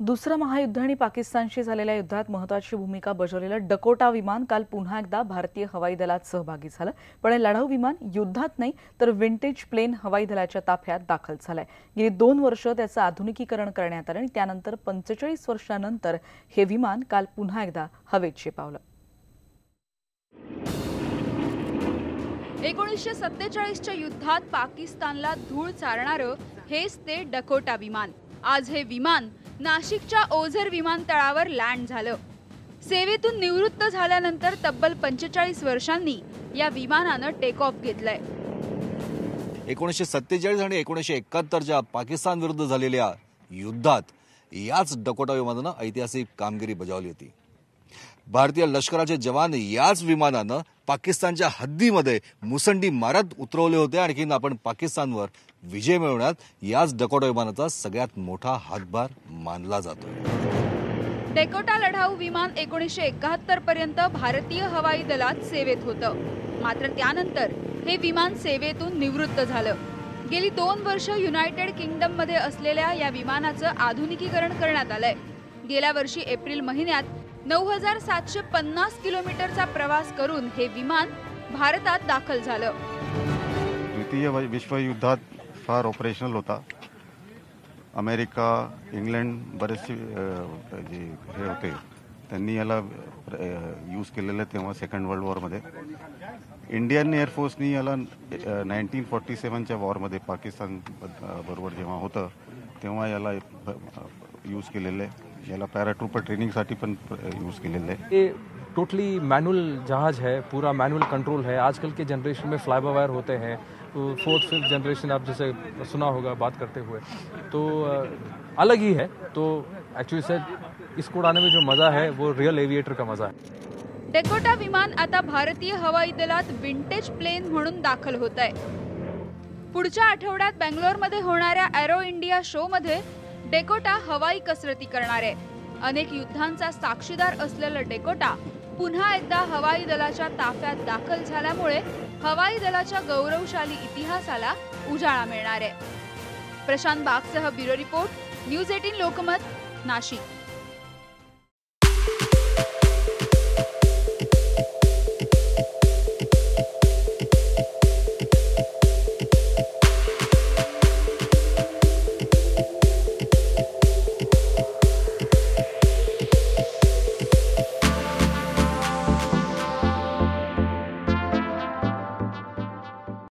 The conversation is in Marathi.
दुसरं महायुद्ध आणि पाकिस्तानशी झालेल्या युद्धात महत्त्वाची भूमिका बजावलेलं डकोटा विमान काल पुन्हा एकदा भारतीय हवाई दलात सहभागी झालं। पण हे लढाऊ विमान युद्धात नाही तर विंटेज प्लेन हवाई दलाच्या ताफ्यात दाखल झालंय। गेली 2 वर्ष त्याचं आधुनिकीकरण करण्यात आलं आणि त्यानंतर 45 वर्षांनंतर हे विमान काल पुन्हा एकदा हवेत झेपावलं। 1947च्या युद्धात पाकिस्तानला धूळ चारणारं हेच ते डकोटा विमान। आज हे विमान नाशिकच्या ओझर विमानतळावर लँड झालं। सेवेतून निवृत्त झाल्यानंतर तब्बल 45 वर्षांनी या विमानानं टेक ऑफ घेतलंय। 1947 आणि 1971च्या पाकिस्तान विरुद्ध झालेल्या युद्धात याच डकोटा विमानानं ऐतिहासिक कामगिरी बजावली होती। भारतीय लष्कराचे जवान याच विमानानं पाकिस्तानच्या हद्दीमध्ये मुसंडी मारत उतरवले होते। आणखीन आपण पाकिस्तानवर विजय मिळवण्यात याच डकोटा विमानाचा सगळ्यात मोठा हातभार मानला जातो। डकोटा लढाऊ विमान 1971 पर्यंत भारतीय हवाई दलात सेवेत होतं। मात्र त्यानंतर हे विमान सेवेतून निवृत्त झालं। गेली 2 वर्ष युनायटेड किंगडम मध्ये असलेल्या या विमानाचं आधुनिकीकरण करण्यात आलंय। गेल्या वर्षी एप्रिल महिन्यात 9750 किलोमीटरचा प्रवास करून हे विमान भारतात दाखल झालं। द्वितीय विश्वयुद्धात फार ऑपरेशनल होता। अमेरिका, इंग्लंड बरेचसे जे हे होते त्यांनी याला यूज केलेलं तेव्हा सेकंड वर्ल्ड वॉरमध्ये। इंडियन एअरफोर्सनी याला 1947च्या वॉरमध्ये पाकिस्तान बरोबर जेव्हा होतं तेव्हा याला यूज केलेलं आहे। याला पैराट्रूपर ट्रेनिंग साठी पण यूज केलेलं आहे। ये टोटली मैनुअल जहाज है, पूरा मैनुअल कंट्रोल है। आजकल के जनरेशन में फ्लाई बाय वायर होते हैं, तो 4th 5th जनरेशन आप जैसे सुना होगा बात करते हुए, तो अलग ही है। तो एक्चुअली सर इसको उड़ाने में जो मजा है वो रियल एविएटर का मजा है। डकोटा विमान आता भारतीय हवाई दलात विंटेज प्लेन म्हणून दाखल होत आहे। पुढच्या आठवड्यात बेंगलोरमध्ये होणाऱ्या एरो इंडिया शो मध्ये डकोटा हवाई कसरती करणार आहे। अनेक युद्धांचा साक्षीदार असलेलं डकोटा पुन्हा एकदा हवाई दलाच्या ताफ्यात दाखल झाल्यामुळे हवाई दलाच्या गौरवशाली इतिहासाला उजाळा मिळणार आहे। प्रशांत बागसह bureau report, news 18 Lokmat, Nashik.